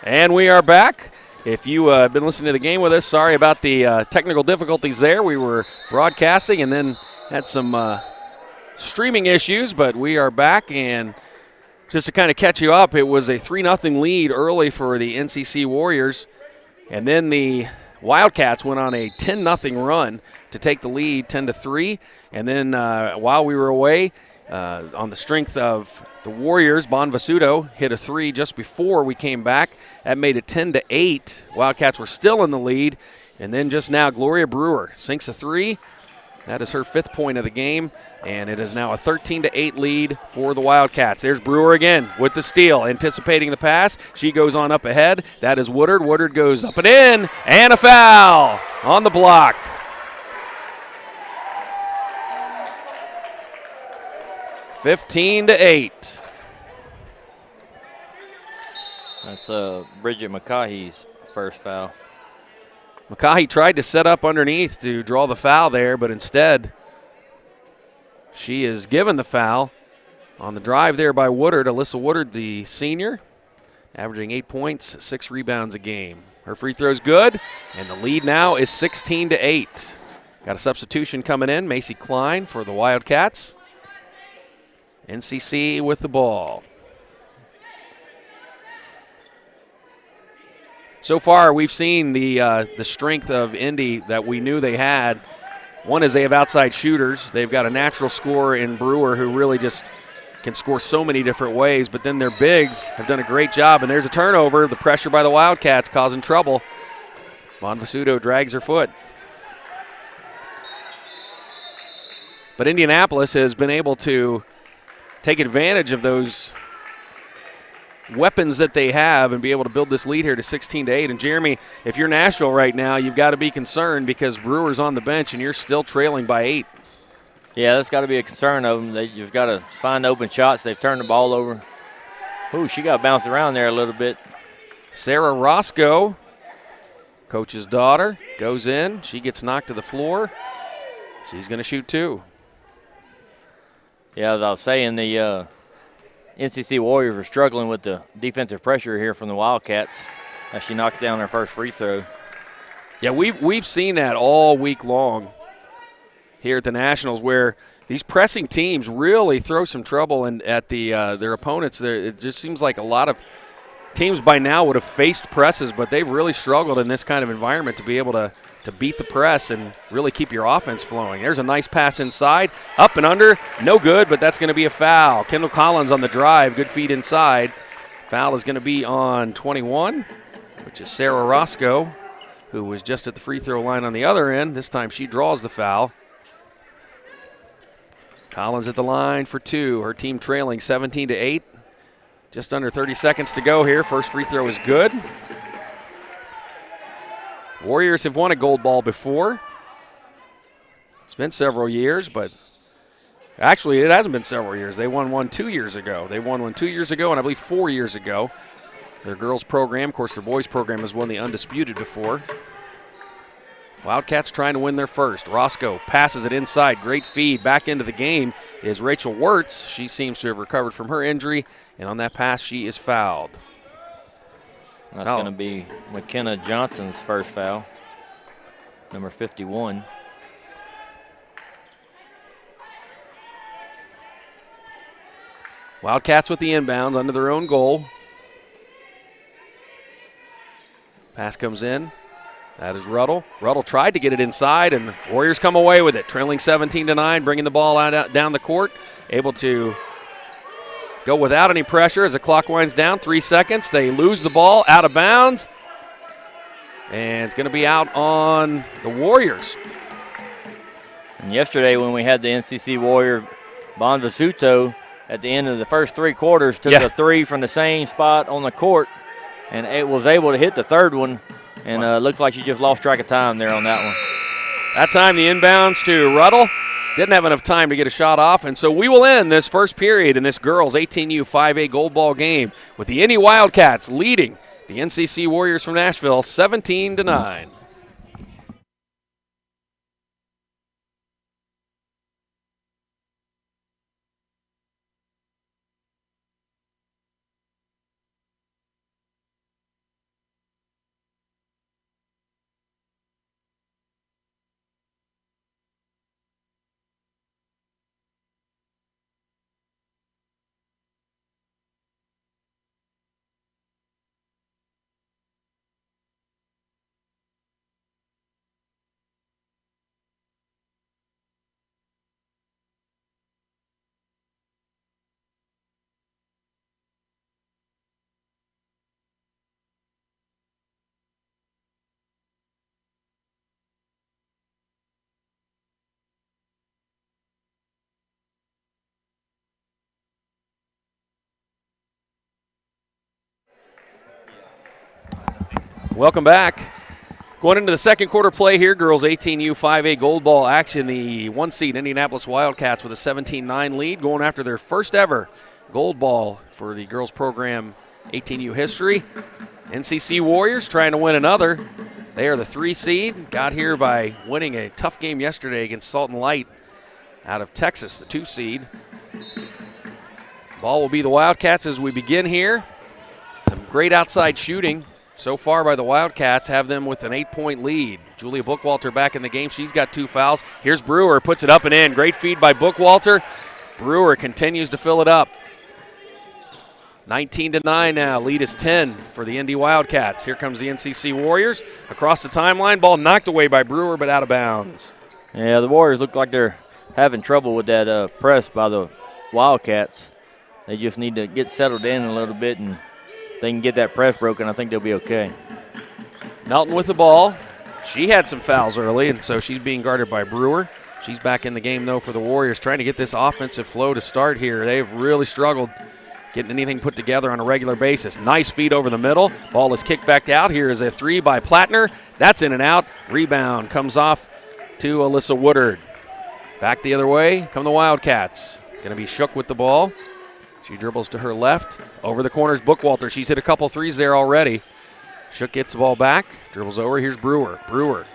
And we are back. If you have been listening to the game with us, sorry about the technical difficulties there. We were broadcasting and then had some streaming issues, but we are back. And just to kind of catch you up, it was a 3-0 lead early for the NCC Warriors. And then the Wildcats went on a 10-0 run to take the lead 10-3. And then while we were away, on the strength of the Warriors, Bonvasuto hit a 3 just before we came back. That made it 10-8. Wildcats were still in the lead. And then just now, Gloria Brewer sinks a 3. That is her 5th point of the game. And it is now a 13-8 lead for the Wildcats. There's Brewer again with the steal, anticipating the pass. She goes on up ahead. That is Woodard. Woodard goes up and in, and a foul on the block. (15-8). That's Bridget McCahey's first foul. McCahey tried to set up underneath to draw the foul there, but instead she is given the foul on the drive there by Woodard. Alyssa Woodard, the senior, averaging 8 points, 6 rebounds a game. Her free throw's good, and the lead now is 16-8. Got a substitution coming in, Macy Klein for the Wildcats. NCC with the ball. So far, we've seen the strength of Indy that we knew they had. One is they have outside shooters. They've got a natural scorer in Brewer who really just can score so many different ways, but then their bigs have done a great job, and there's a turnover. The pressure by the Wildcats causing trouble. Bonvasuto drags her foot. But Indianapolis has been able to take advantage of those weapons that they have and be able to build this lead here to 16-8. And Jeremy, if you're Nashville right now, you've got to be concerned because Brewer's on the bench and you're still trailing by 8. Yeah, that's got to be a concern of them. You've got to find open shots. They've turned the ball over. Ooh, she got bounced around there a little bit. Sarah Roscoe, coach's daughter, goes in. She gets knocked to the floor. She's going to shoot 2. Yeah, as I was saying, the NCC Warriors are struggling with the defensive pressure here from the Wildcats as she knocks down her first free throw. Yeah, we've seen that all week long here at the Nationals, where these pressing teams really throw some trouble at their opponents. It just seems like a lot of teams by now would have faced presses, but they've really struggled in this kind of environment to be able to beat the press and really keep your offense flowing. There's a nice pass inside, up and under, no good, but that's going to be a foul. Kendall Collins on the drive, good feed inside. Foul is going to be on 21, which is Sarah Roscoe, who was just at the free throw line on the other end. This time she draws the foul. Collins at the line for 2. Her team trailing 17-8. Just under 30 seconds to go here. First free throw is good. Warriors have won a gold ball before. It's been several years, but actually it hasn't been several years. They won one 2 years ago. They won one 2 years ago and I believe 4 years ago. Their girls program, of course their boys program has won the undisputed before. Wildcats trying to win their first. Roscoe passes it inside. Great feed. Back into the game is Rachel Wirtz. She seems to have recovered from her injury, and on that pass she is fouled. That's going to be McKenna Johnson's first foul, number 51. Wildcats with the inbounds under their own goal. Pass comes in. That is Ruddle. Ruddle tried to get it inside, and the Warriors come away with it, trailing 17-9, bringing the ball out down the court, able to go without any pressure as the clock winds down. 3 seconds. They lose the ball out of bounds. And it's going to be out on the Warriors. And yesterday when we had the NCC Warrior, Bonvasuto, at the end of the first 3 quarters, took a 3 from the same spot on the court and it was able to hit the third one. And looks like she just lost track of time there on that one. That time the inbounds to Ruddle. Didn't have enough time to get a shot off, and so we will end this first period in this girls 18U 5A gold ball game with the Indy Wildcats leading the NCC Warriors from Nashville 17-9. Welcome back. Going into the second quarter play here, girls 18U 5A gold ball action. The 1 seed Indianapolis Wildcats with a 17-9 lead, going after their first ever gold ball for the girls program 18U history. NCC Warriors trying to win another. They are the 3 seed, got here by winning a tough game yesterday against Salt and Light out of Texas, the 2 seed. Ball will be the Wildcats as we begin here. Some great outside shooting so far by the Wildcats, have them with an 8-point lead. Julia Bookwalter back in the game. She's got 2 fouls. Here's Brewer, puts it up and in. Great feed by Bookwalter. Brewer continues to fill it up. 19-9 now. Lead is 10 for the Indy Wildcats. Here comes the NCC Warriors. Across the timeline, ball knocked away by Brewer, but out of bounds. Yeah, the Warriors look like they're having trouble with that press by the Wildcats. They just need to get settled in a little bit, and if they can get that press broken, I think they'll be okay. Melton with the ball. She had some fouls early, and so she's being guarded by Brewer. She's back in the game, though, for the Warriors, trying to get this offensive flow to start here. They've really struggled getting anything put together on a regular basis. Nice feed over the middle. Ball is kicked back out. Here is a 3 by Plattner. That's in and out. Rebound comes off to Alyssa Woodard. Back the other way come the Wildcats. Going to be Shook with the ball. She dribbles to her left. Over the corners, Bookwalter. She's hit a couple threes there already. Shook gets the ball back. Dribbles over. Here's Brewer. Brewer,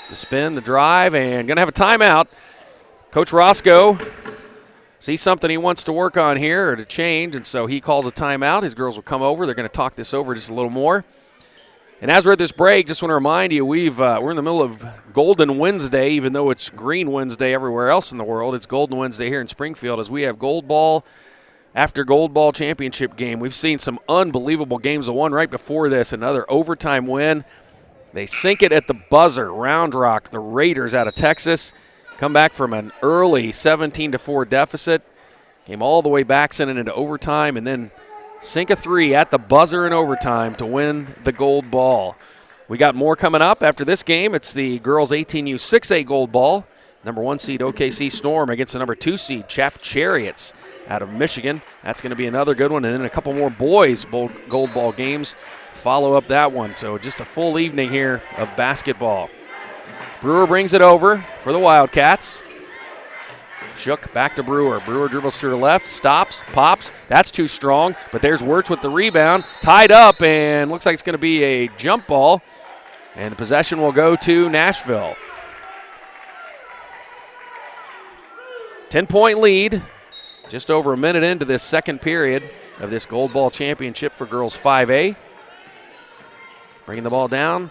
the spin, the drive, and going to have a timeout. Coach Roscoe sees something he wants to work on here or to change, and so he calls a timeout. His girls will come over. They're going to talk this over just a little more. And as we're at this break, just want to remind you, we're in the middle of Golden Wednesday, even though it's Green Wednesday everywhere else in the world. It's Golden Wednesday here in Springfield as we have gold ball after gold ball championship game. We've seen some unbelievable games. The one right before this, another overtime win. They sink it at the buzzer. Round Rock, the Raiders out of Texas, come back from an early 17-4 deficit. Came all the way back, sent it into overtime, and then sink a 3 at the buzzer in overtime to win the gold ball. We got more coming up after this game. It's the girls 18U 6A gold ball. Number 1 seed OKC Storm against the number 2 seed Chap Chariots out of Michigan. That's going to be another good one. And then a couple more boys gold ball games follow up that one. So just a full evening here of basketball. Brewer brings it over for the Wildcats. Shook back to Brewer. Brewer dribbles to her left, stops, pops. That's too strong, but there's Wirtz with the rebound. Tied up, and looks like it's going to be a jump ball. And the possession will go to Nashville. 10-point lead. Just over a minute into this second period of this gold ball championship for girls 5A. Bringing the ball down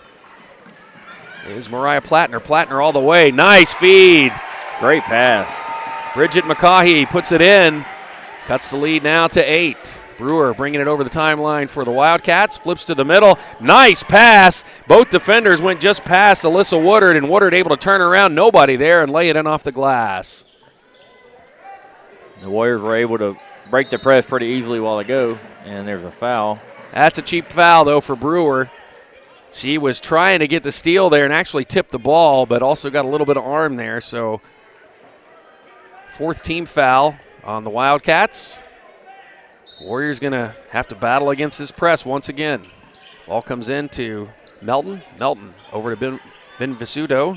is Mariah Plattner. Plattner all the way. Nice feed. Great pass. Bridget McCaughey puts it in. Cuts the lead now to 8. Brewer bringing it over the timeline for the Wildcats. Flips to the middle. Nice pass. Both defenders went just past Alyssa Woodard, and Woodard able to turn around. Nobody there and lay it in off the glass. The Warriors were able to break the press pretty easily a while ago, and there's a foul. That's a cheap foul, though, for Brewer. She was trying to get the steal there and actually tipped the ball, but also got a little bit of arm there. So 4th team foul on the Wildcats. Warriors going to have to battle against this press once again. Ball comes in to Melton. Melton over to Bonvisuto.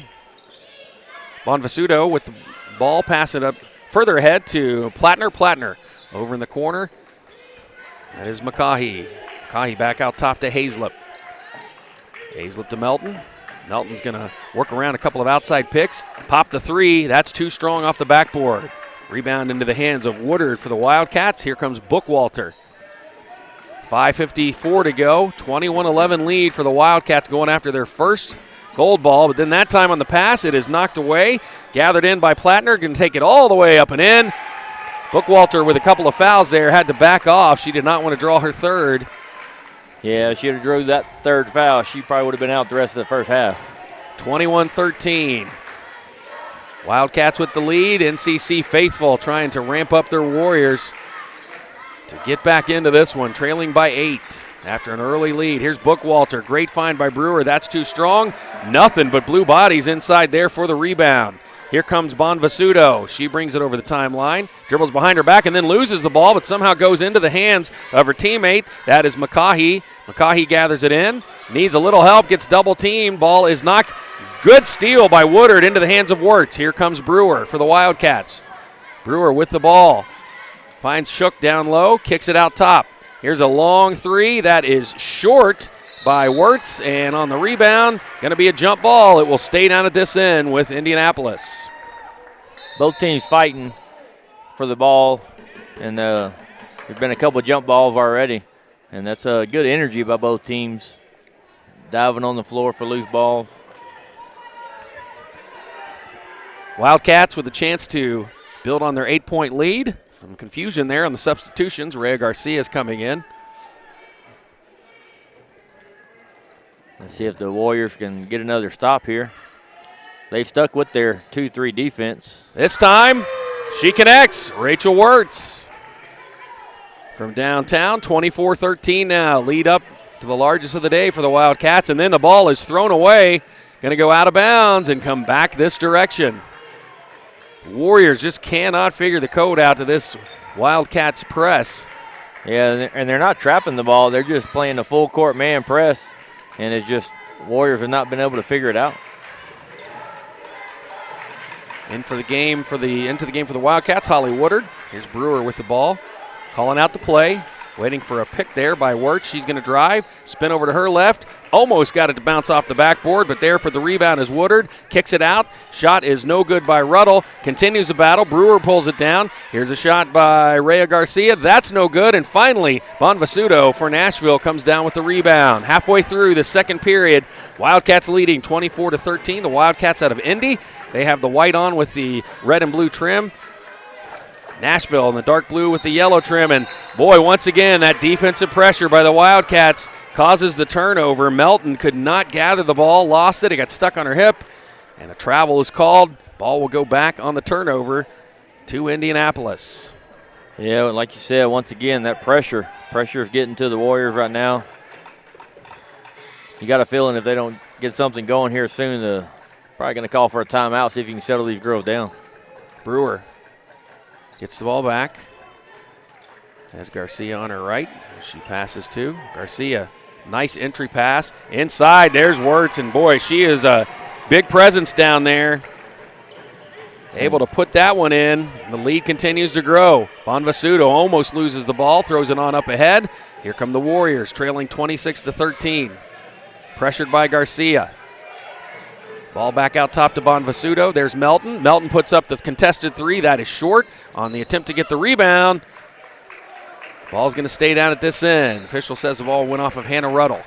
Bonvisuto with the ball, pass it up further ahead to Plattner. Plattner over in the corner. That is McCaughey. McCaughey back out top to Hazlip. Hazlip to Melton. Melton's going to work around a couple of outside picks. Pop the 3. That's too strong off the backboard. Rebound into the hands of Woodard for the Wildcats. Here comes Bookwalter. 5:54 to go. 21-11 lead for the Wildcats going after their first gold ball. But then that time on the pass, it is knocked away. Gathered in by Plattner. Going to take it all the way up and in. Bookwalter with a couple of fouls there. Had to back off. She did not want to draw her 3rd. Yeah, she had drew that 3rd foul. She probably would have been out the rest of the first half. 21-13. Wildcats with the lead. NCC faithful trying to ramp up their Warriors to get back into this one, trailing by 8 after an early lead. Here's Bookwalter. Great find by Brewer. That's too strong. Nothing but blue bodies inside there for the rebound. Here comes Bonvasudo. She brings it over the timeline, dribbles behind her back, and then loses the ball, but somehow goes into the hands of her teammate. That is McCaughey. McCaughey gathers it in, needs a little help, gets double teamed. Ball is knocked. Good steal by Woodard into the hands of Wirtz. Here comes Brewer for the Wildcats. Brewer with the ball. Finds Shook down low, kicks it out top. Here's a long three. That is short by Wirtz, and on the rebound, going to be a jump ball. It will stay down at this end with Indianapolis. Both teams fighting for the ball, and there's been a couple of jump balls already, and that's good energy by both teams, diving on the floor for loose balls. Wildcats with a chance to build on their 8-point lead. Some confusion there on the substitutions. Rhea Garcia is coming in. Let's see if the Warriors can get another stop here. They've stuck with their 2-3 defense. This time, she connects. Rachel Wirtz from downtown, 24-13 now. Lead up to the largest of the day for the Wildcats, and then the ball is thrown away. Going to go out of bounds and come back this direction. Warriors just cannot figure the code out to this Wildcats press. Yeah, and they're not trapping the ball. They're just playing a full court man press. And it's just Warriors have not been able to figure it out. Into the game for the Wildcats, Holly Woodard. Here's Brewer with the ball, calling out the play, waiting for a pick there by Wirtz. She's going to drive, spin over to her left, almost got it to bounce off the backboard, but there for the rebound is Woodard, kicks it out. Shot is no good by Ruddle, continues the battle. Brewer pulls it down. Here's a shot by Rhea Garcia. That's no good, and finally Bonvasudo for Nashville comes down with the rebound. Halfway through the second period, Wildcats leading 24-13. The Wildcats out of Indy. They have the white on with the red and blue trim. Nashville in the dark blue with the yellow trim, and boy, once again, that defensive pressure by the Wildcats causes the turnover. Melton could not gather the ball, lost it. It got stuck on her hip, and a travel is called. Ball will go back on the turnover to Indianapolis. Yeah, like you said, once again, that pressure is getting to the Warriors right now. You got a feeling if they don't get something going here soon, they're probably going to call for a timeout, see if you can settle these girls down. Brewer gets the ball back. Has Garcia on her right. She passes to Garcia. Nice entry pass. Inside, there's Wirtz, and boy, she is a big presence down there. Able to put that one in. The lead continues to grow. Bonvasudo almost loses the ball, throws it on up ahead. Here come the Warriors, trailing 26-13. Pressured by Garcia. Ball back out top to Bonvasudo. There's Melton. Melton puts up the contested three. That is short on the attempt to get the rebound. Ball's going to stay down at this end. Official says the ball went off of Hannah Ruddle.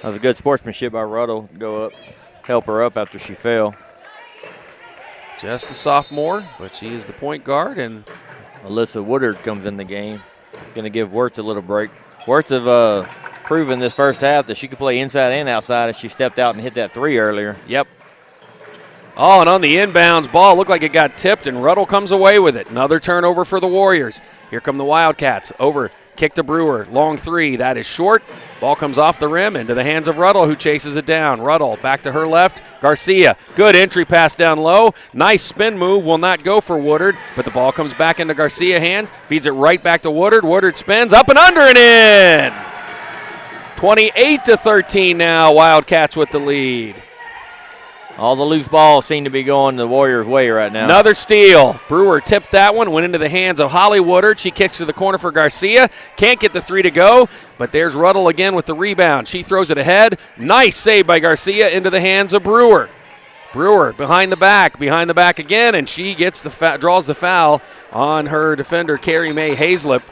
That was a good sportsmanship by Ruddle. Go up, help her up after she fell. Just a sophomore, but she is the point guard. And Alyssa Woodard comes in the game. Going to give Wirtz a little break. Wirtz have proven this first half that she could play inside and outside as she stepped out and hit that three earlier. Yep. Oh, and on the inbounds ball, looked like it got tipped, and Ruddle comes away with it. Another turnover for the Warriors. Here come the Wildcats. Over, kick to Brewer. Long three. That is short. Ball comes off the rim into the hands of Ruddle, who chases it down. Ruddle back to her left. Garcia, good entry pass down low. Nice spin move. Will not go for Woodard, but the ball comes back into Garcia's hand. Feeds it right back to Woodard. Woodard spins up and under and in. 28-13 now. Wildcats with the lead. All the loose balls seem to be going the Warriors' way right now. Another steal. Brewer tipped that one, went into the hands of Holly Woodard. She kicks to the corner for Garcia. Can't get the three to go, but there's Ruddle again with the rebound. She throws it ahead. Nice save by Garcia into the hands of Brewer. Brewer behind the back again, and she gets draws the foul on her defender, Carrie Mae Hazlip.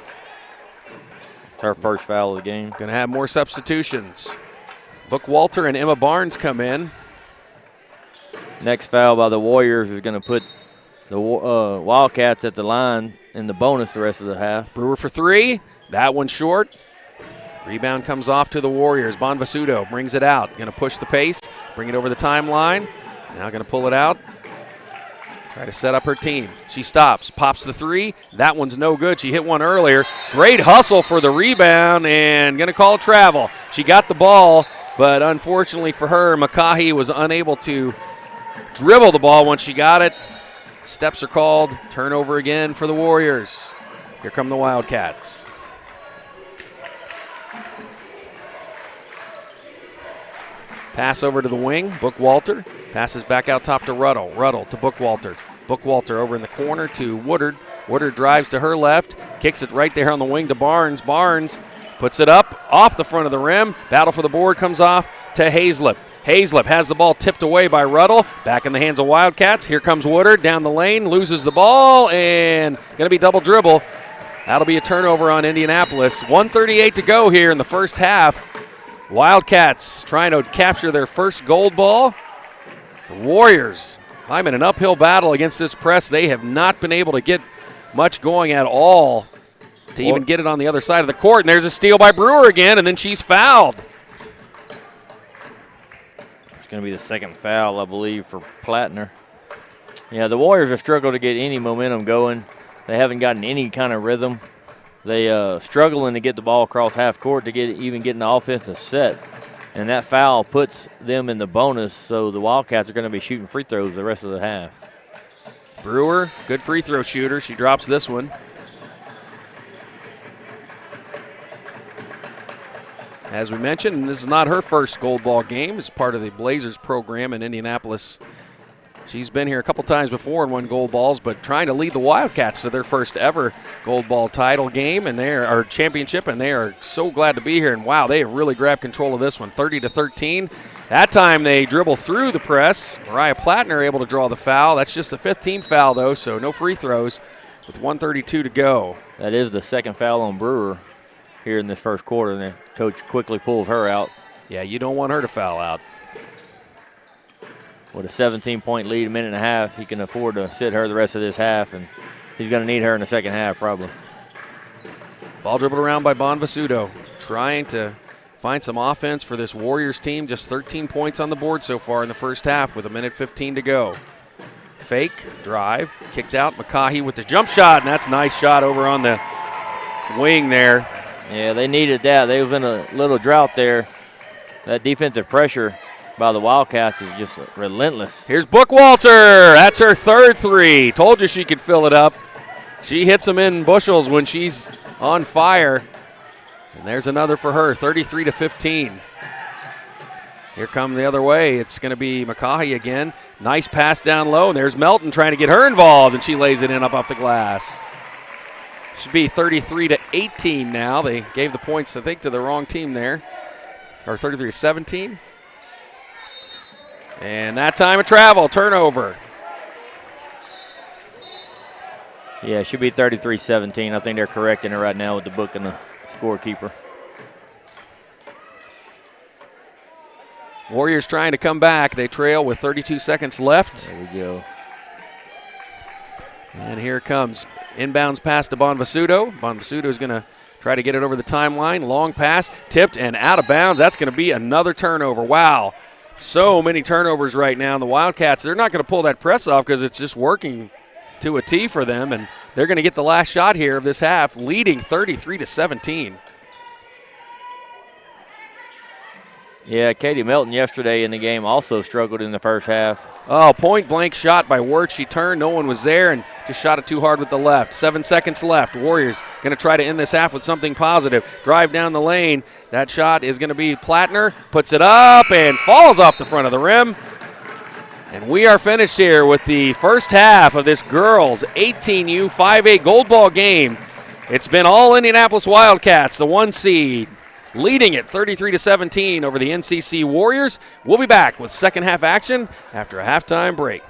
Her first foul of the game. Going to have more substitutions. Book Walter and Emma Barnes come in. Next foul by the Warriors is going to put the Wildcats at the line in the bonus the rest of the half. Brewer for three. That one short. Rebound comes off to the Warriors. Bonvasudo brings it out. Going to push the pace, bring it over the timeline. Now going to pull it out. Try to set up her team. She stops, pops the three. That one's no good. She hit one earlier. Great hustle for the rebound, and going to call travel. She got the ball, but unfortunately for her, McCaughey was unable to dribble the ball once she got it. Steps are called. Turnover again for the Warriors. Here come the Wildcats. Pass over to the wing. Bookwalter passes back out top to Ruddle. Ruddle to Bookwalter. Bookwalter over in the corner to Woodard. Woodard drives to her left. Kicks it right there on the wing to Barnes. Barnes puts it up off the front of the rim. Battle for the board comes off to Hazlip. Hazlip has the ball tipped away by Ruddle. Back in the hands of Wildcats. Here comes Woodard down the lane. Loses the ball and going to be double dribble. That'll be a turnover on Indianapolis. 1:38 to go here in the first half. Wildcats trying to capture their first gold ball. The Warriors climbing an uphill battle against this press. They have not been able to get much going at all to even get it on the other side of the court. And there's a steal by Brewer again, and then she's fouled. It's going to be the second foul, I believe, for Plattner. Yeah, the Warriors have struggled to get any momentum going. They haven't gotten any kind of rhythm. They struggling to get the ball across half court to even get an offensive set. And that foul puts them in the bonus, so the Wildcats are going to be shooting free throws the rest of the half. Brewer, good free throw shooter. She drops this one. As we mentioned, this is not her first gold ball game. It's part of the Blazers program in Indianapolis. She's been here a couple times before and won gold balls, but trying to lead the Wildcats to their first ever gold ball title game and our championship, and they are so glad to be here. And wow, they have really grabbed control of this one, 30-13. That time they dribble through the press. Mariah Plattner able to draw the foul. That's just the 15th foul though, so no free throws with 1:32 to go. That is the second foul on Brewer here in this first quarter, and the coach quickly pulls her out. Yeah, you don't want her to foul out. With a 17-point lead, a minute and a half, he can afford to sit her the rest of this half, and he's going to need her in the second half probably. Ball dribbled around by Bonvisuto, trying to find some offense for this Warriors team. Just 13 points on the board so far in the first half with a minute 15 to go. Fake, drive, kicked out. McCaughey with the jump shot, and that's a nice shot over on the wing there. Yeah, they needed that. They was in a little drought there. That defensive pressure by the Wildcats is just relentless. Here's Bookwalter. That's her third three. Told you she could fill it up. She hits them in bushels when she's on fire. And there's another for her, 33-15. Here come the other way. It's going to be McCaughey again. Nice pass down low, and there's Melton trying to get her involved, and she lays it in up off the glass. Should be 33-18 now. They gave the points, I think, to the wrong team there. Or 33-17. And that time of travel, turnover. Yeah, it should be 33-17. I think they're correcting it right now with the book and the scorekeeper. Warriors trying to come back. They trail with 32 seconds left. There we go. And here it comes. Inbounds pass to Bonvisuto. Bonvisuto is going to try to get it over the timeline. Long pass, tipped and out of bounds. That's going to be another turnover. Wow. So many turnovers right now. And the Wildcats, they're not going to pull that press off because it's just working to a T for them. And they're going to get the last shot here of this half, leading 33-17. Yeah, Katie Melton yesterday in the game also struggled in the first half. Oh, point-blank shot by Wirtz. She turned, no one was there, and just shot it too hard with the left. 7 seconds left. Warriors going to try to end this half with something positive. Drive down the lane. That shot is going to be Plattner. Puts it up and falls off the front of the rim. And we are finished here with the first half of this girls 18U 5A gold ball game. It's been all Indianapolis Wildcats, the 1 seed, leading it 33-17 over the NCC Warriors. We'll be back with second half action after a halftime break.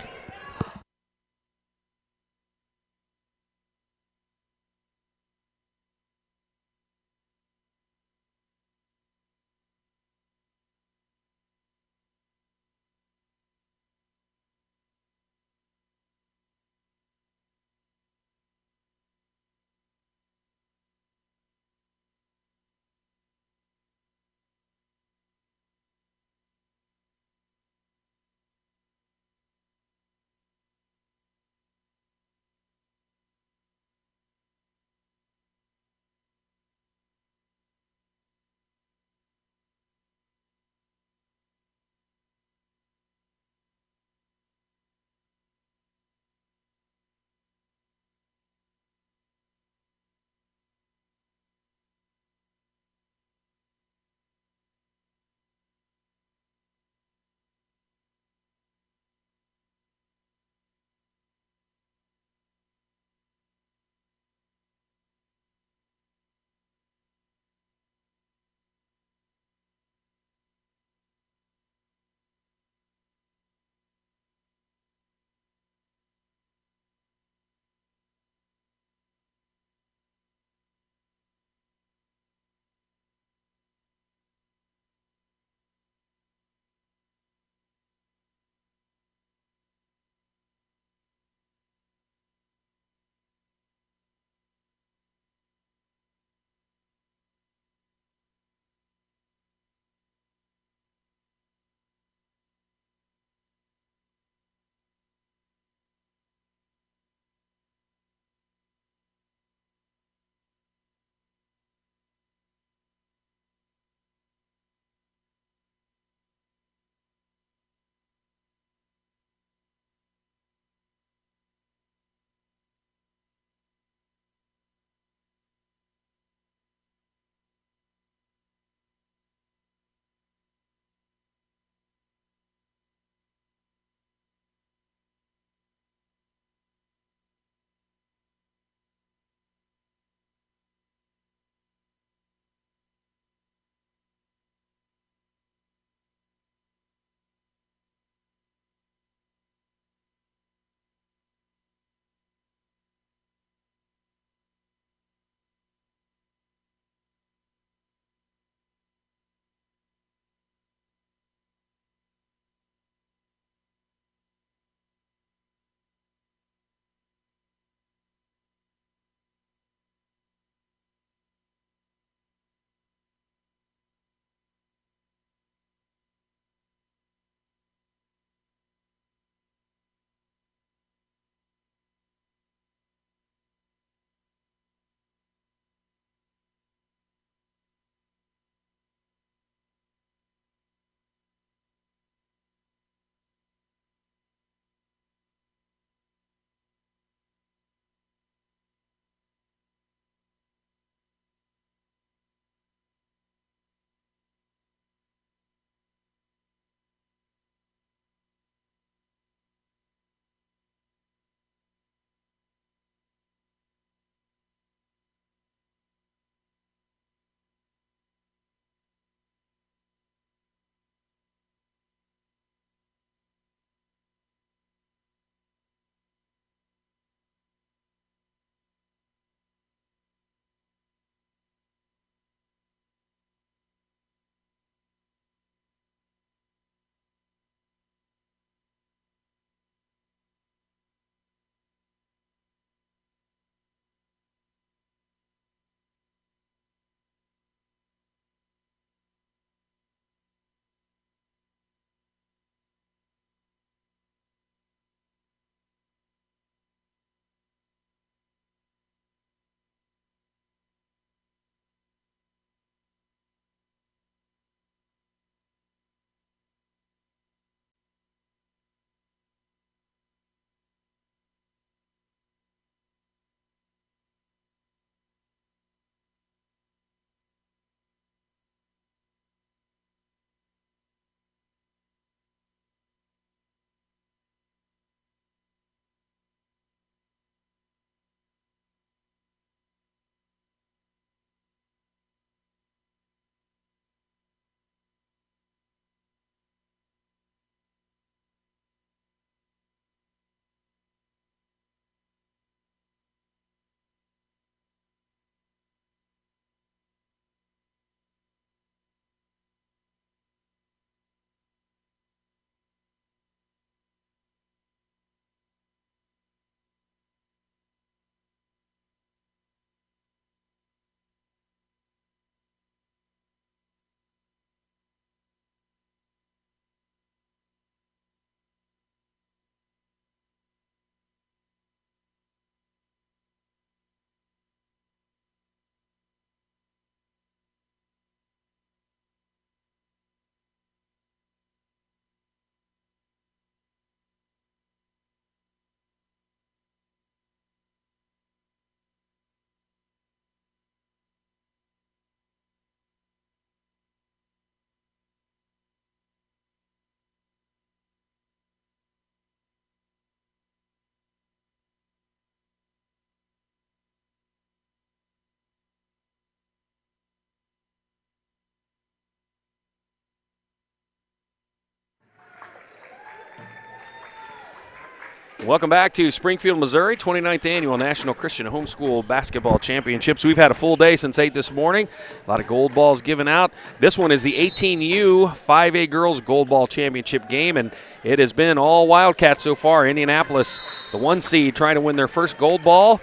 Welcome back to Springfield, Missouri, 29th Annual National Christian Homeschool Basketball Championships. We've had a full day since 8 this morning. A lot of gold balls given out. This one is the 18U 5A Girls Gold Ball Championship game, and it has been all Wildcats so far. Indianapolis, the 1 seed, trying to win their first gold ball.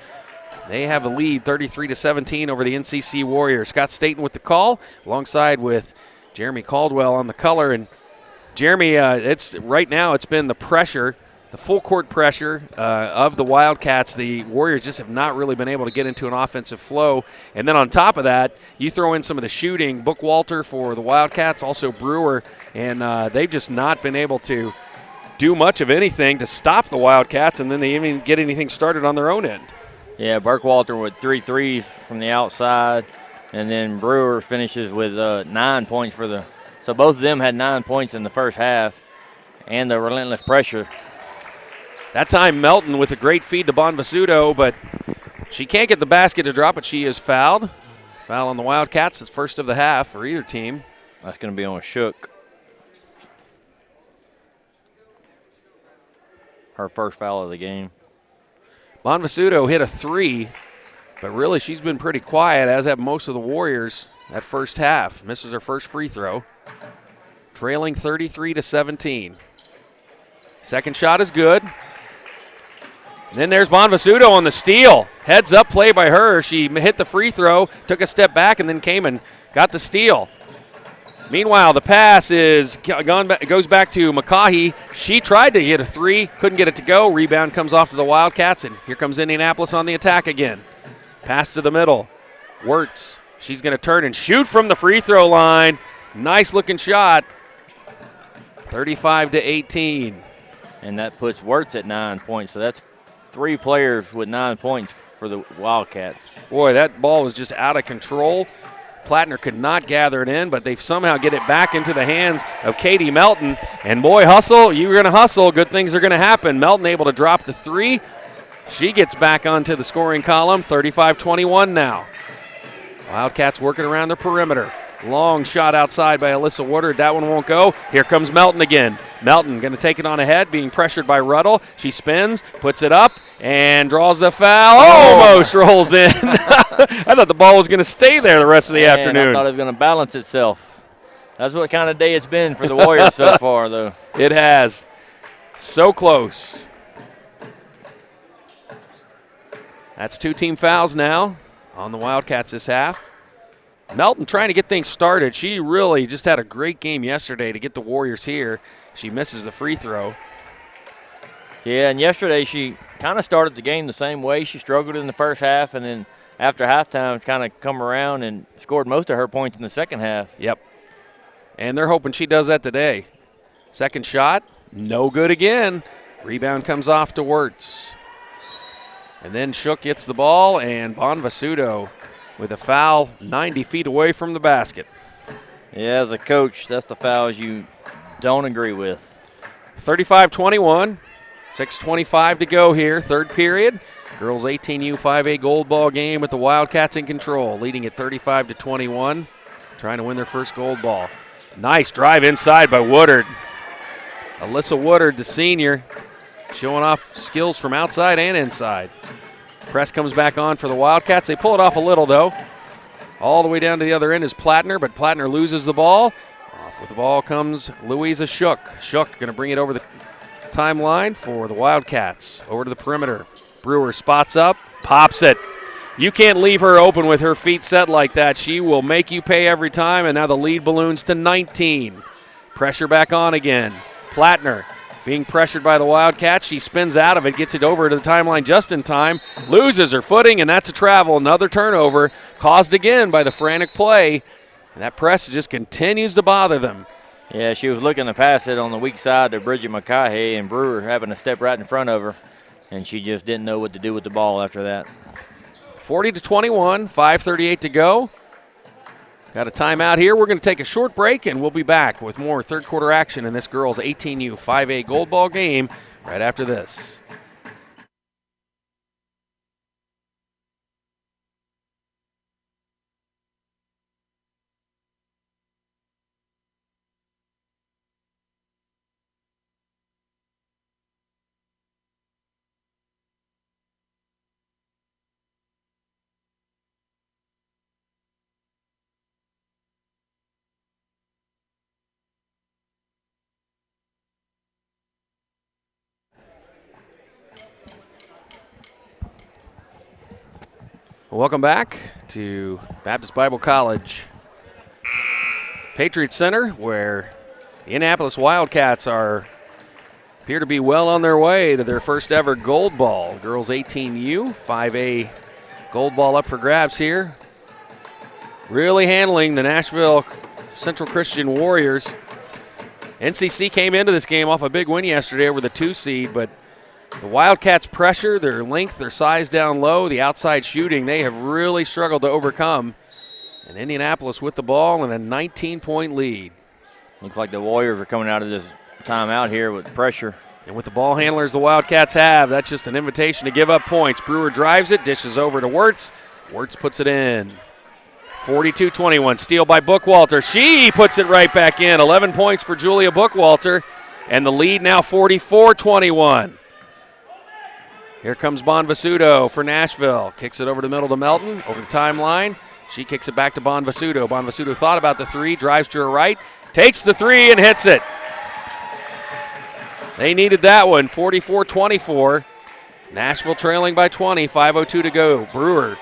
They have a lead 33-17 over the NCC Warriors. Scott Staten with the call, alongside with Jeremy Caldwell on the color. And Jeremy, right now it's been the pressure, the full court pressure of the Wildcats. The Warriors just have not really been able to get into an offensive flow. And then on top of that, you throw in some of the shooting. Bookwalter for the Wildcats, also Brewer, and they've just not been able to do much of anything to stop the Wildcats, and then they even get anything started on their own end. Yeah, Burkwalter with 3 threes from the outside, and then Brewer finishes with 9 points for the – so both of them had 9 points in the first half, and the relentless pressure. That time Melton with a great feed to Bonvisuto, but she can't get the basket to drop, but she is fouled. Foul on the Wildcats. It's first of the half for either team. That's going to be on Shook. Her first foul of the game. Bonvisuto hit a 3, but really she's been pretty quiet, as have most of the Warriors that first half. Misses her first free throw. Trailing 33-17. Second shot is good. And then there's Bonvisuto on the steal. Heads up play by her. She hit the free throw, took a step back, and then came and got the steal. Meanwhile, the pass goes back to McCaughey. She tried to hit a 3, couldn't get it to go. Rebound comes off to the Wildcats, and here comes Indianapolis on the attack again. Pass to the middle. Wirtz, she's going to turn and shoot from the free throw line. Nice looking shot. 35-18. And that puts Wirtz at 9 points, so that's 3 players with 9 points for the Wildcats. Boy, that ball was just out of control. Plattner could not gather it in, but they somehow get it back into the hands of Katie Melton. And boy, hustle, you're going to hustle. Good things are going to happen. Melton able to drop the 3. She gets back onto the scoring column, 35-21 now. Wildcats working around the perimeter. Long shot outside by Alyssa Woodard. That one won't go. Here comes Melton again. Melton going to take it on ahead, being pressured by Ruddle. She spins, puts it up, and draws the foul. Almost rolls in. I thought the ball was going to stay there the rest of the afternoon. I thought it was going to balance itself. That's what kind of day it's been for the Warriors so far, though. It has. So close. That's 2 team fouls now on the Wildcats this half. Melton trying to get things started. She really just had a great game yesterday to get the Warriors here. She misses the free throw. Yeah, and yesterday she kind of started the game the same way. She struggled in the first half, and then after halftime kind of come around and scored most of her points in the second half. Yep. And they're hoping she does that today. Second shot, no good again. Rebound comes off to Wirtz. And then Shook gets the ball, and Bonvisuto with a foul 90 feet away from the basket. Yeah, as a coach, that's the fouls you don't agree with. 35-21, 6:25 to go here, third period. Girls 18U 5A gold ball game with the Wildcats in control, leading at 35-21, trying to win their first gold ball. Nice drive inside by Woodard. Alyssa Woodard, the senior, showing off skills from outside and inside. Press comes back on for the Wildcats. They pull it off a little, though. All the way down to the other end is Plattner, but Plattner loses the ball. Off with the ball comes Louisa Shook. Shook going to bring it over the timeline for the Wildcats. Over to the perimeter. Brewer spots up, pops it. You can't leave her open with her feet set like that. She will make you pay every time, and now the lead balloons to 19. Pressure back on again. Plattner being pressured by the Wildcats. She spins out of it, gets it over to the timeline just in time, loses her footing, and that's a travel. Another turnover caused again by the frantic play. And that press just continues to bother them. Yeah, she was looking to pass it on the weak side to Bridget McCaughey, and Brewer having to step right in front of her, and she just didn't know what to do with the ball after that. 40-21, 5:38 to go. Got a timeout here. We're going to take a short break, and we'll be back with more third quarter action in this girls 18U 5A gold ball game right after this. Welcome back to Baptist Bible College Patriot Center, where the Indianapolis Wildcats appear to be well on their way to their first ever gold ball. Girls 18U, 5A gold ball up for grabs here. Really handling the Nashville Central Christian Warriors. NCC came into this game off a big win yesterday over the 2 seed, but the Wildcats' pressure, their length, their size down low, the outside shooting, they have really struggled to overcome. And Indianapolis with the ball and a 19-point lead. Looks like the Warriors are coming out of this timeout here with pressure. And with the ball handlers the Wildcats have, that's just an invitation to give up points. Brewer drives it, dishes over to Wirtz. Wirtz puts it in. 42-21, steal by Bookwalter. She puts it right back in. 11 points for Julia Bookwalter, and the lead now 44-21. Here comes Bonvasudo for Nashville. Kicks it over the middle to Melton, over the timeline. She kicks it back to Bonvasudo. Bonvasudo thought about the three, drives to her right, takes the three and hits it. They needed that one, 44-24. Nashville trailing by 20, 5:02 to go. Brewer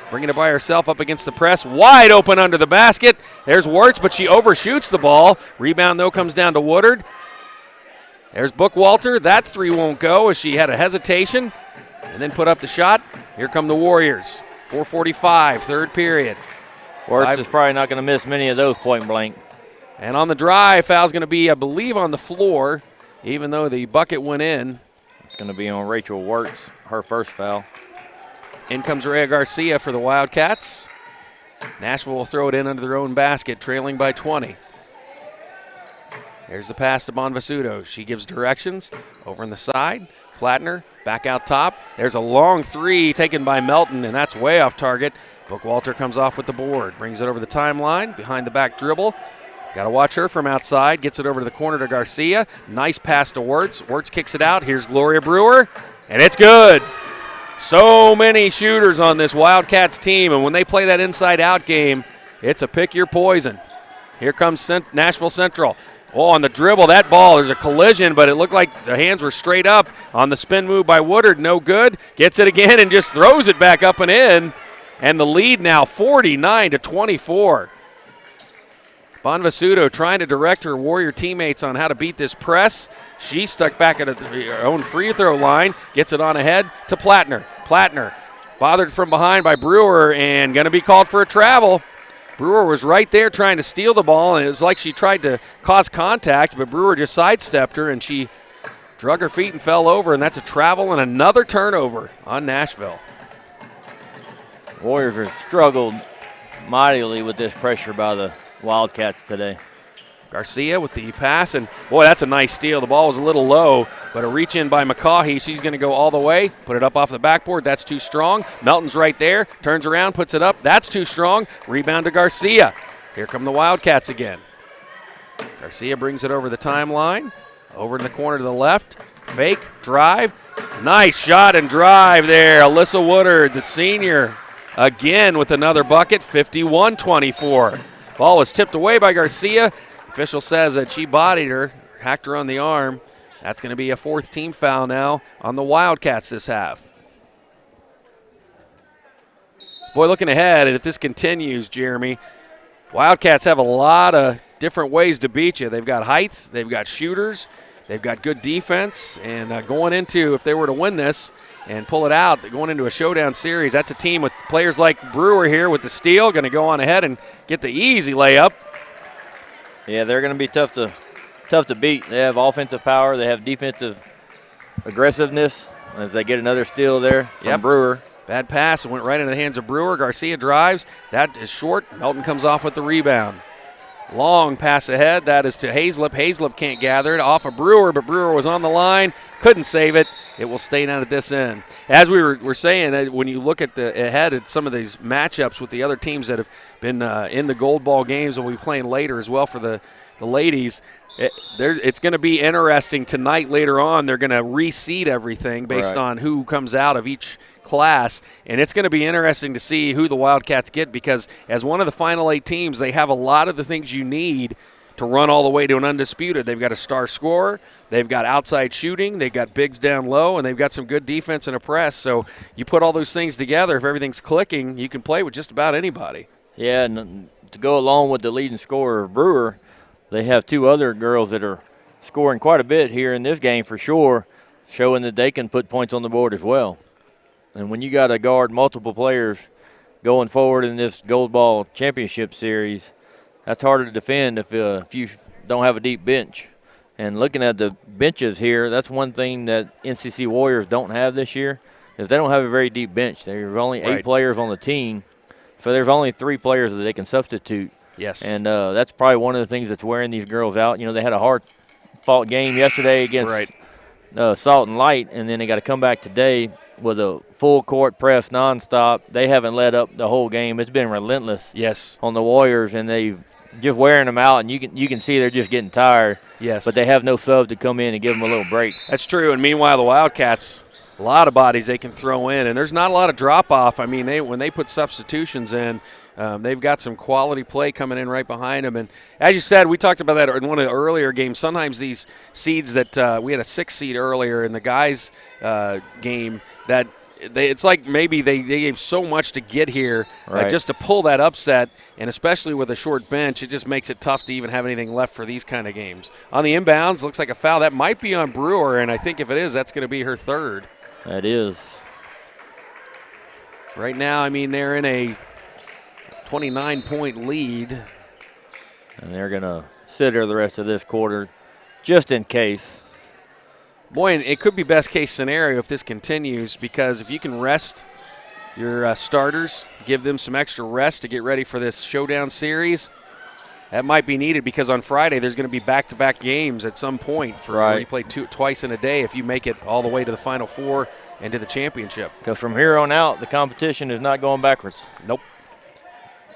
bringing it by herself up against the press. Wide open under the basket. There's Wirtz, but she overshoots the ball. Rebound, though, comes down to Woodard. There's Bookwalter. That three won't go as she had a hesitation and then put up the shot. Here come the Warriors. 4:45, third period. Wirtz is probably not going to miss many of those point blank. And on the drive, foul's going to be, I believe, on the floor, even though the bucket went in. It's going to be on Rachel Wirtz, her first foul. In comes Rhea Garcia for the Wildcats. Nashville will throw it in under their own basket, trailing by 20. There's the pass to Bonvasudo. She gives directions over on the side. Plattner back out top. There's a long three taken by Melton, and that's way off target. Bookwalter comes off with the board. Brings it over the timeline, behind the back dribble. Got to watch her from outside. Gets it over to the corner to Garcia. Nice pass to Wirtz. Wirtz kicks it out. Here's Gloria Brewer, and it's good. So many shooters on this Wildcats team, and when they play that inside-out game, it's a pick your poison. Here comes Nashville Central. Oh, on the dribble, that ball, there's a collision, but it looked like the hands were straight up. On the spin move by Woodard, no good. Gets it again and just throws it back up and in. And the lead now 49-24. Bonvasudo trying to direct her Warrior teammates on how to beat this press. She stuck back at her own free throw line, gets it on ahead to Plattner. Plattner bothered from behind by Brewer and going to be called for a travel. Brewer was right there trying to steal the ball, and it was like she tried to cause contact, but Brewer just sidestepped her, and she drug her feet and fell over, and that's a travel and another turnover on Nashville. Warriors have struggled mightily with this pressure by the Wildcats today. Garcia with the pass, and boy, that's a nice steal. The ball was a little low, but a reach in by McCaughey. She's going to go all the way, put it up off the backboard. That's too strong. Melton's right there, turns around, puts it up. That's too strong. Rebound to Garcia. Here come the Wildcats again. Garcia brings it over the timeline, over in the corner to the left. Fake, drive. Nice shot and drive there. Alyssa Woodard, the senior, again with another bucket, 51-24. Ball was tipped away by Garcia. Official says that she bodied her, hacked her on the arm. That's going to be a fourth team foul now on the Wildcats this half. Boy, looking ahead, and if this continues, Jeremy, Wildcats have a lot of different ways to beat you. They've got height, they've got shooters, they've got good defense, and going into, if they were to win this and pull it out, going into a showdown series, that's a team with players like Brewer here with the steal, going to go on ahead and get the easy layup. Yeah, they're going to be tough to beat. They have offensive power. They have defensive aggressiveness as they get another steal there from Brewer. Bad pass. It went right into the hands of Brewer. Garcia drives. That is short. Melton comes off with the rebound. Long pass ahead. That is to Hazlip. Hazlip can't gather it. Off of Brewer, but Brewer was on the line. Couldn't save it. It will stay down at this end. As we were saying, that when you look at ahead at some of these matchups with the other teams that have been in the gold ball games and we'll be playing later as well for the ladies, it's going to be interesting tonight later on. They're going to reseed everything based on who comes out of each class, and it's going to be interesting to see who the Wildcats get because as one of the final 8 teams, they have a lot of the things you need to run all the way to an undisputed. They've got a star scorer, they've got outside shooting, they've got bigs down low, and they've got some good defense and a press. So you put all those things together, if everything's clicking, you can play with just about anybody. Yeah, and to go along with the leading scorer of Brewer, they have two other girls that are scoring quite a bit here in this game for sure, showing that they can put points on the board as well. And when you got to guard multiple players going forward in this Gold Ball Championship Series, that's harder to defend if you don't have a deep bench. And looking at the benches here, that's one thing that NCC Warriors don't have this year, is they don't have a very deep bench. There's only 8 players on the team, so there's only 3 players that they can substitute. Yes. And that's probably one of the things that's wearing these girls out. You know, they had a hard-fought game yesterday against Salt and Light, and then they got to come back today with a full-court press nonstop. They haven't let up the whole game. It's been relentless on the Warriors, and they've just wearing them out, and you can see they're just getting tired. Yes. But they have no sub to come in and give them a little break. That's true, and meanwhile the Wildcats, a lot of bodies they can throw in, and there's not a lot of drop-off. I mean, when they put substitutions in, they've got some quality play coming in right behind them. And as you said, we talked about that in one of the earlier games. Sometimes these seeds that we had a 6 seed earlier in the guys' game that it's like maybe they gave so much to get here just to pull that upset, and especially with a short bench, it just makes it tough to even have anything left for these kind of games. On the inbounds, looks like a foul. That might be on Brewer, and I think if it is, that's going to be her 3rd. That is. Right now, I mean, they're in a 29-point lead. And they're going to sit her the rest of this quarter just in case. Boy, and it could be best-case scenario if this continues, because if you can rest your starters, give them some extra rest to get ready for this showdown series, that might be needed, because on Friday there's going to be back-to-back games at some point for where you play twice in a day if you make it all the way to the Final Four and to the championship. Because from here on out, the competition is not going backwards. Nope.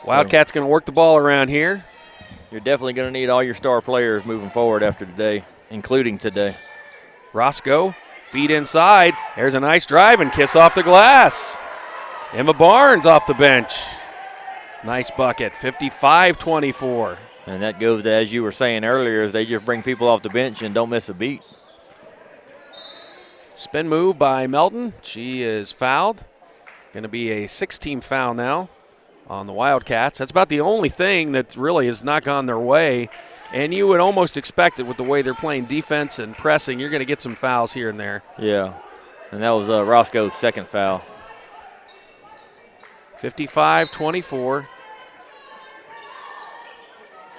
Wildcats going to work the ball around here. You're definitely going to need all your star players moving forward after today, including today. Roscoe, feet inside. There's a nice drive and kiss off the glass. Emma Barnes off the bench. Nice bucket, 55-24. And that goes to, as you were saying earlier, they just bring people off the bench and don't miss a beat. Spin move by Melton. She is fouled. Going to be a 6-team foul now on the Wildcats. That's about the only thing that really has not gone their way. And you would almost expect it with the way they're playing defense and pressing. You're going to get some fouls here and there. Yeah, and that was Roscoe's 2nd foul. 55-24.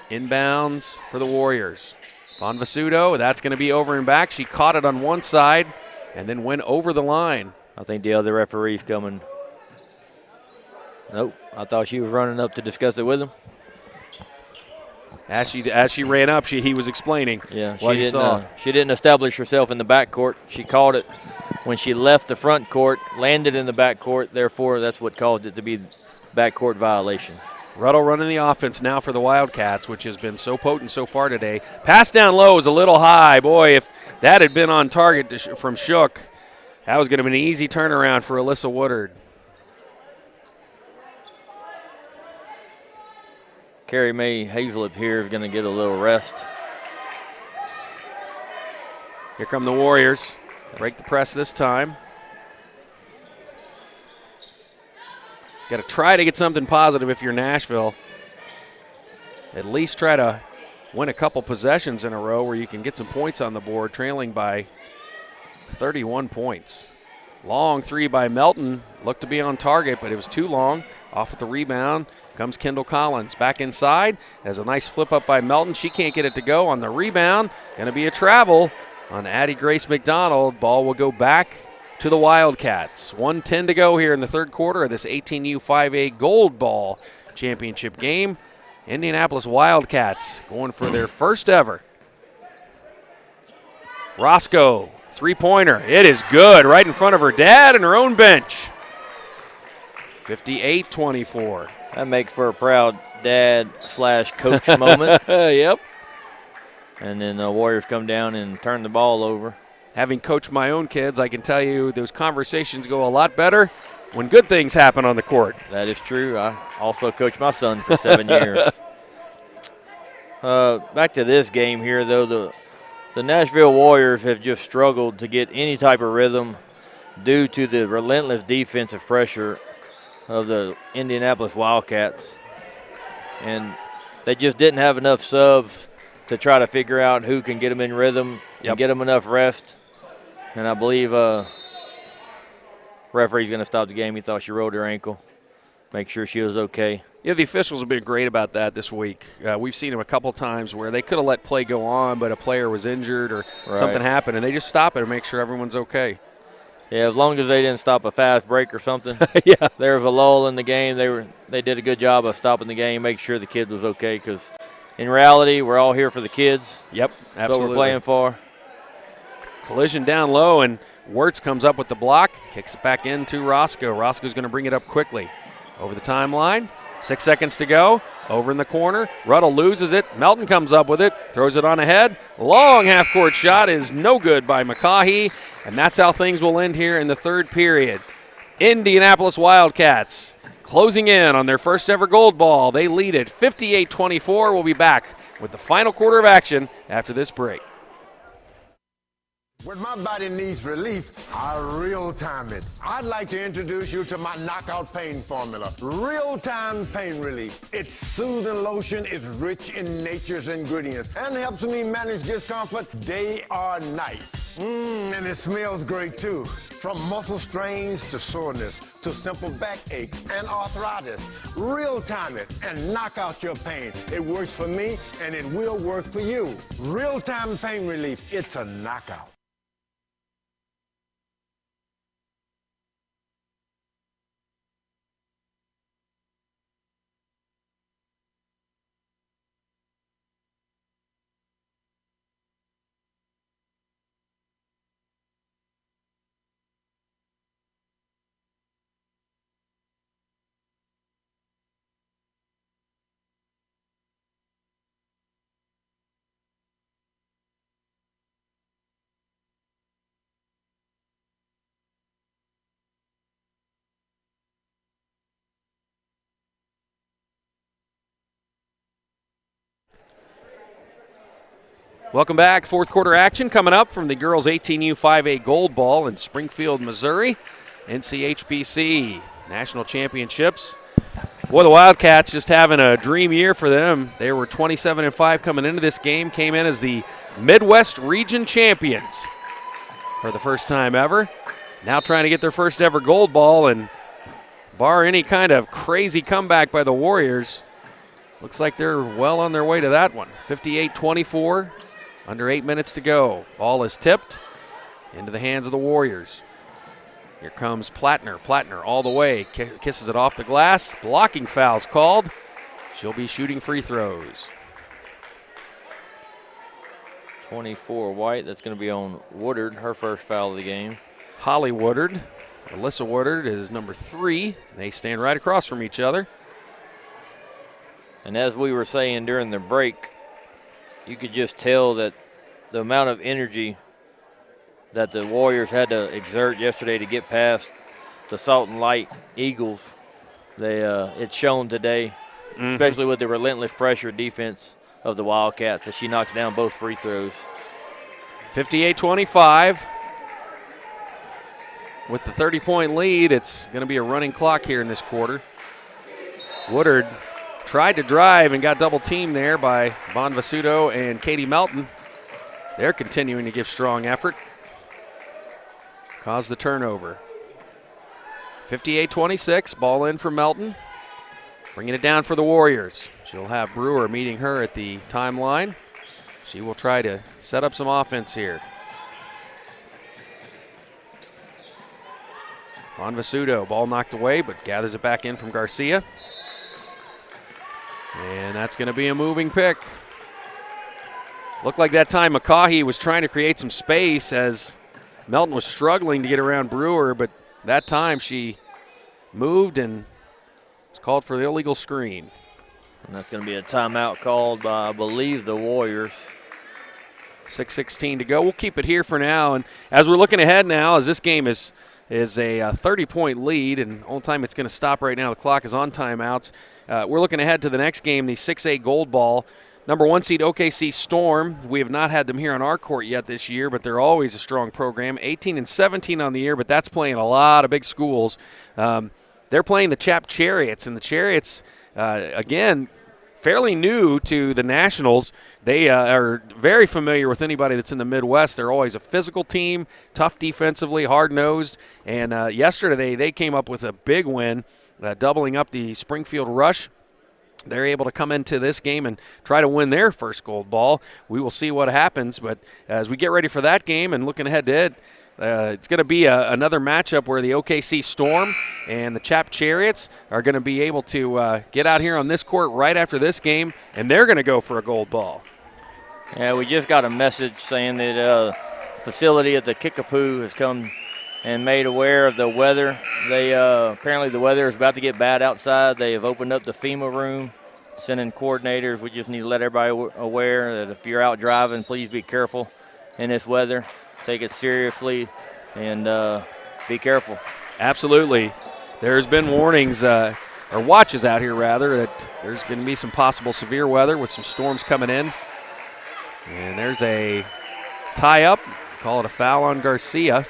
Inbounds for the Warriors. Bonvisuto, that's going to be over and back. She caught it on one side and then went over the line. I think the other referee's coming. Nope, I thought she was running up to discuss it with him. As she ran up, he was explaining what he saw. She didn't establish herself in the backcourt. She called it when she left the front court, landed in the backcourt. Therefore, that's what caused it to be backcourt violation. Ruddle running the offense now for the Wildcats, which has been so potent so far today. Pass down low is a little high. Boy, if that had been on target from Shook, that was going to be an easy turnaround for Alyssa Woodard. Carrie Mae Hazlip here is going to get a little rest. Here come the Warriors. Break the press this time. Got to try to get something positive if you're Nashville. At least try to win a couple possessions in a row where you can get some points on the board, trailing by 31 points. Long 3 by Melton. Looked to be on target, but it was too long. Off with the rebound comes Kendall Collins. Back inside. There's a nice flip up by Melton. She can't get it to go on the rebound. Going to be a travel on Addie Grace McDonald. Ball will go back to the Wildcats. 1:10 to go here in the 3rd quarter of this 18U 5A Gold Ball Championship game. Indianapolis Wildcats going for their first ever. Roscoe, 3-pointer. It is good right in front of her dad and her own bench. 58-24. That makes for a proud dad/coach moment. Yep. And then the Warriors come down and turn the ball over. Having coached my own kids, I can tell you those conversations go a lot better when good things happen on the court. That is true. I also coached my son for 7 years. Back to this game here, though, the Nashville Warriors have just struggled to get any type of rhythm due to the relentless defensive pressure of the Indianapolis Wildcats. And they just didn't have enough subs to try to figure out who can get them in rhythm and get them enough rest. And I believe referee's going to stop the game. He thought she rolled her ankle. Make sure she was okay. Yeah, the officials have been great about that this week. We've seen them a couple times where they could have let play go on, but a player was injured or something happened, and they just stop it and make sure everyone's okay. Yeah, as long as they didn't stop a fast break or something. Yeah. There was a lull in the game. They did a good job of stopping the game, make sure the kid was okay, because in reality, we're all here for the kids. Yep, absolutely. That's what we're playing for. Collision down low, and Wirtz comes up with the block, kicks it back into Roscoe. Roscoe's going to bring it up quickly. Over the timeline, 6 seconds to go. Over in the corner, Ruddle loses it. Melton comes up with it, throws it on ahead. Long half-court shot is no good by McCaughey, and that's how things will end here in the third period. Indianapolis Wildcats closing in on their first ever gold ball. They lead it 58-24. We'll be back with the final quarter of action after this break. When my body needs relief, I real-time it. I'd like to introduce you to my knockout pain formula. Real-time pain relief. It's soothing lotion, it's rich in nature's ingredients, and helps me manage discomfort day or night. And it smells great too. From muscle strains to soreness to simple back aches and arthritis. Real-time it and knock out your pain. It works for me and it will work for you. Real-time pain relief, it's a knockout. Welcome back. Fourth quarter action coming up from the girls 18U 5A Gold Ball in Springfield, Missouri. NCHBC National Championships. Boy, the Wildcats just having a dream year for them. They were 27-5 coming into this game, came in as the Midwest Region champions for the first time ever. Now trying to get their first ever gold ball, and bar any kind of crazy comeback by the Warriors, looks like they're well on their way to that one. 58-24. Under 8 minutes to go. Ball is tipped into the hands of the Warriors. Here comes Plattner. Plattner all the way. Kisses it off the glass. Blocking foul's called. She'll be shooting free throws. 24 White. That's going to be on Woodard, her first foul of the game. Holly Woodard. Alyssa Woodard is number 3. They stand right across from each other. And as we were saying during the break, you could just tell that the amount of energy that the Warriors had to exert yesterday to get past the Salt and Light Eagles, it's shown today, especially with the relentless pressure defense of the Wildcats as she knocks down both free throws. 58-25. With the 30-point lead, it's going to be a running clock here in this quarter. Woodard tried to drive and got double teamed there by Bonvasuto and Katie Melton. They're continuing to give strong effort. Caused the turnover. 58-26, ball in for Melton. Bringing it down for the Warriors. She'll have Brewer meeting her at the timeline. She will try to set up some offense here. Bonvasuto, ball knocked away, but gathers it back in from Garcia. And that's going to be a moving pick. Looked like that time McCaughey was trying to create some space as Melton was struggling to get around Brewer, but that time she moved and was called for the illegal screen. And that's going to be a timeout called by, I believe, the Warriors. 6:16 to go. We'll keep it here for now. And as we're looking ahead now, as this game is a 30-point lead, and only time it's going to stop right now, the clock is on timeouts. We're looking ahead to the next game, the 6A Gold Ball. Number 1 seed OKC Storm. We have not had them here on our court yet this year, but they're always a strong program. 18-17 on the year, but that's playing a lot of big schools. They're playing the Chap Chariots, and the Chariots, again, fairly new to the Nationals. They are very familiar with anybody that's in the Midwest. They're always a physical team, tough defensively, hard-nosed. And yesterday they came up with a big win, doubling up the Springfield Rush. They're able to come into this game and try to win their first gold ball. We will see what happens. But as we get ready for that game and looking ahead to it, it's going to be another matchup where the OKC Storm and the Chap Chariots are going to be able to get out here on this court right after this game, and they're going to go for a gold ball. Yeah, we just got a message saying that facility at the Kickapoo has come and made aware of the weather. They apparently the weather is about to get bad outside. They have opened up the FEMA room, sending coordinators. We just need to let everybody aware that if you're out driving, please be careful in this weather. Take it seriously and be careful. Absolutely. There's been warnings, or watches out here rather, that there's going to be some possible severe weather with some storms coming in. And there's a tie-up. Call it a foul on Garcia.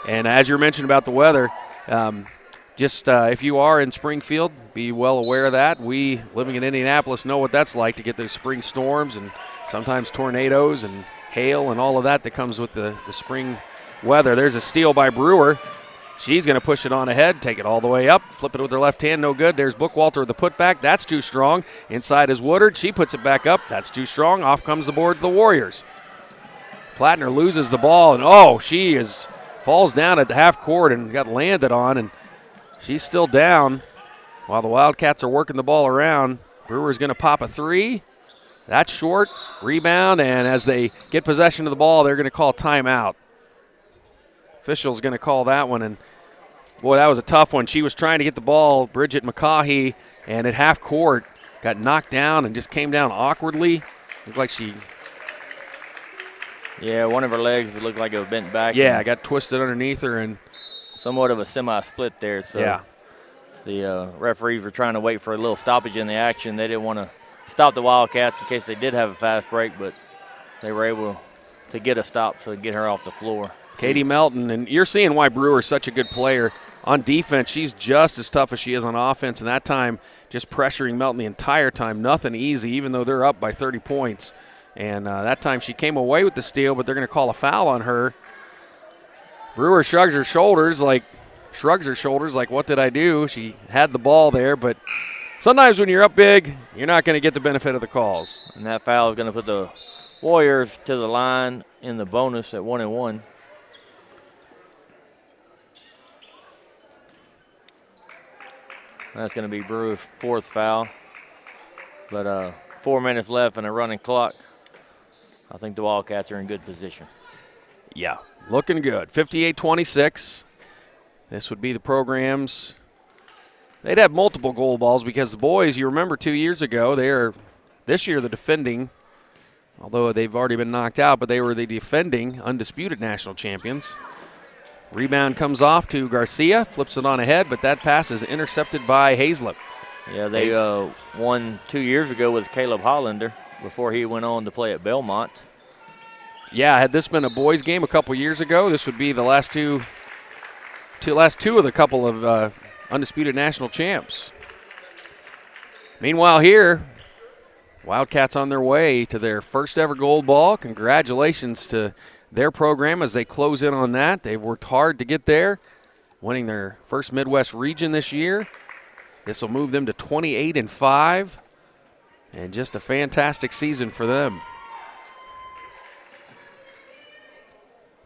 And as you mentioned about the weather, if you are in Springfield, be well aware of that. We, living in Indianapolis, know what that's like to get those spring storms and sometimes tornadoes and hail and all of that comes with the spring weather. There's a steal by Brewer. She's going to push it on ahead, take it all the way up, flip it with her left hand, no good. There's Bookwalter with the putback. That's too strong. Inside is Woodard. She puts it back up. That's too strong. Off comes the board to the Warriors. Plattner loses the ball, and she falls down at the half court and got landed on, and she's still down while the Wildcats are working the ball around. Brewer's going to pop a three. That's short. Rebound, and as they get possession of the ball, they're going to call timeout. Official's going to call that one, and boy, that was a tough one. She was trying to get the ball, Bridget McCaughey, and at half court got knocked down and just came down awkwardly. Looked like she... Yeah, one of her legs looked like it was bent back. Yeah, got twisted underneath her, and somewhat of a semi-split there. So yeah. The referees were trying to wait for a little stoppage in the action. They didn't want to stop the Wildcats in case they did have a fast break, but they were able to get a stop so get her off the floor. Katie Melton, and you're seeing why Brewer's such a good player. On defense, she's just as tough as she is on offense, and that time just pressuring Melton the entire time. Nothing easy, even though they're up by 30 points. And that time she came away with the steal, but they're going to call a foul on her. Brewer shrugs her shoulders like, what did I do? She had the ball there, but sometimes when you're up big, you're not going to get the benefit of the calls. And that foul is going to put the Warriors to the line in the bonus at 1-1. That's going to be Brewer's fourth foul. But 4 minutes left and a running clock. I think the Wildcats are in good position. Yeah, looking good. 58-26. This would be the program's. They'd have multiple gold balls because the boys, you remember 2 years ago, they are this year the defending, although they've already been knocked out, but they were the defending undisputed national champions. Rebound comes off to Garcia, flips it on ahead, but that pass is intercepted by Hazlip. Yeah, they won 2 years ago with Caleb Hollander before he went on to play at Belmont. Yeah, had this been a boys' game a couple years ago, this would be the last two of the couple of undisputed national champs. Meanwhile here, Wildcats on their way to their first ever gold ball. Congratulations to their program as they close in on that. They've worked hard to get there, winning their first Midwest region this year. This will move them to 28-5, and just a fantastic season for them.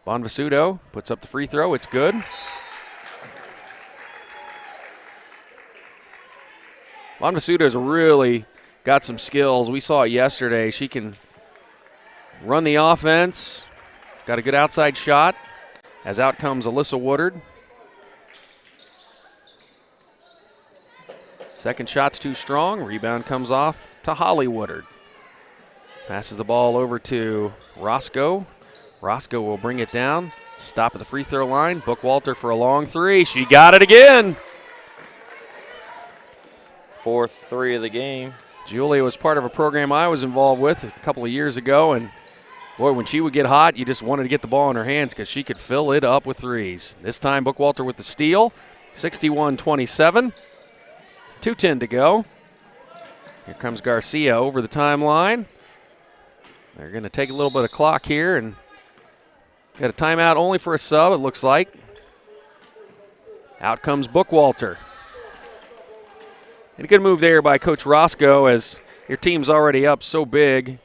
Bonvisuto puts up the free throw. It's good. Bonvisuto's really got some skills. We saw it yesterday. She can run the offense. Got a good outside shot. As out comes Alyssa Woodard. Second shot's too strong. Rebound comes off to Holly Woodard. Passes the ball over to Roscoe. Roscoe will bring it down. Stop at the free throw line. Bookwalter for a long three. She got it again. Fourth three of the game. Julia was part of a program I was involved with a couple of years ago, and boy, when she would get hot, you just wanted to get the ball in her hands because she could fill it up with threes. This time, Bookwalter with the steal, 61-27, 2:10 to go. Here comes Garcia over the timeline. They're going to take a little bit of clock here and got a timeout only for a sub, it looks like. Out comes Bookwalter. And a good move there by Coach Roscoe as your team's already up so big.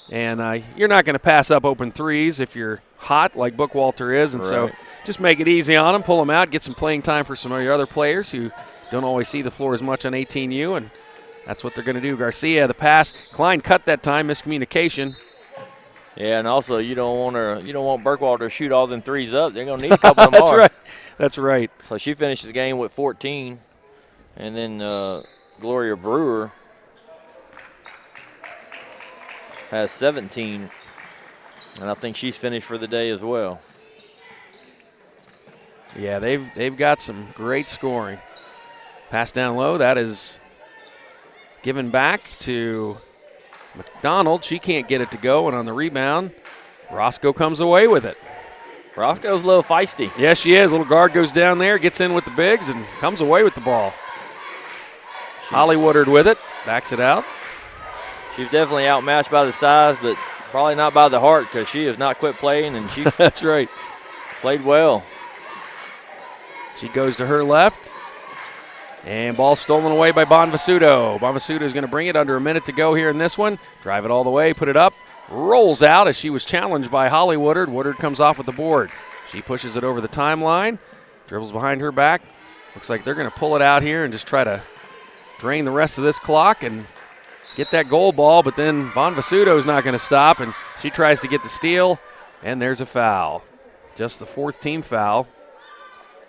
And you're not going to pass up open threes if you're hot like Bookwalter is. And so just make it easy on them, pull them out, get some playing time for some of your other players who don't always see the floor as much on 18U. And that's what they're going to do. Garcia, the pass. Klein cut that time, miscommunication. Yeah, and also you don't want Bookwalter to shoot all them threes up. They're going to need a couple of more. That's right. That's right. So she finishes the game with 14. And then Gloria Brewer has 17. And I think she's finished for the day as well. Yeah, they've got some great scoring. Pass down low, that is given back to McDonald. She can't get it to go, and on the rebound, Roscoe comes away with it. Roscoe's a little feisty. Yes, she is. Little guard goes down there, gets in with the bigs, and comes away with the ball. Holly Woodard with it, backs it out. She's definitely outmatched by the size, but probably not by the heart because she has not quit playing, and she That's right. Played well. She goes to her left. And ball stolen away by Bonvasuto. Bonvasuto is going to bring it under a minute to go here in this one. Drive it all the way, put it up, rolls out as she was challenged by Holly Woodard. Woodard comes off with the board. She pushes it over the timeline, dribbles behind her back. Looks like they're going to pull it out here and just try to drain the rest of this clock and get that goal ball, but then Bonvasuto is not going to stop, and she tries to get the steal, and there's a foul. Just the fourth team foul.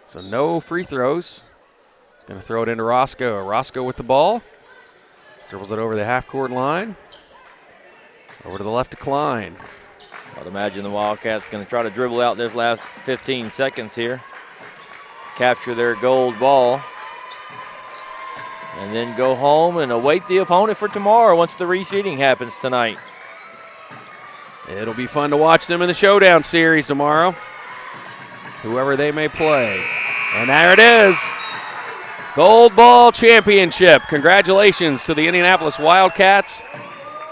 So no free throws. Going to throw it into Roscoe. Roscoe with the ball. Dribbles it over the half-court line. Over to the left to Klein. I'd imagine the Wildcats going to try to dribble out this last 15 seconds here. Capture their gold ball. And then go home and await the opponent for tomorrow once the reseeding happens tonight. It'll be fun to watch them in the Showdown series tomorrow, whoever they may play. And there it is. Gold Ball Championship. Congratulations to the Indianapolis Wildcats.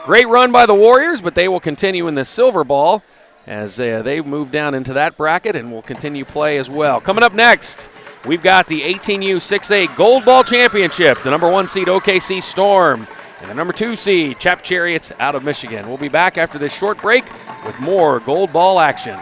Great run by the Warriors, but they will continue in the silver ball as they move down into that bracket and will continue play as well. Coming up next, we've got the 18U 6A Gold Ball Championship. The number 1 seed OKC Storm and the number 2 seed Chap Chariots out of Michigan. We'll be back after this short break with more Gold Ball action.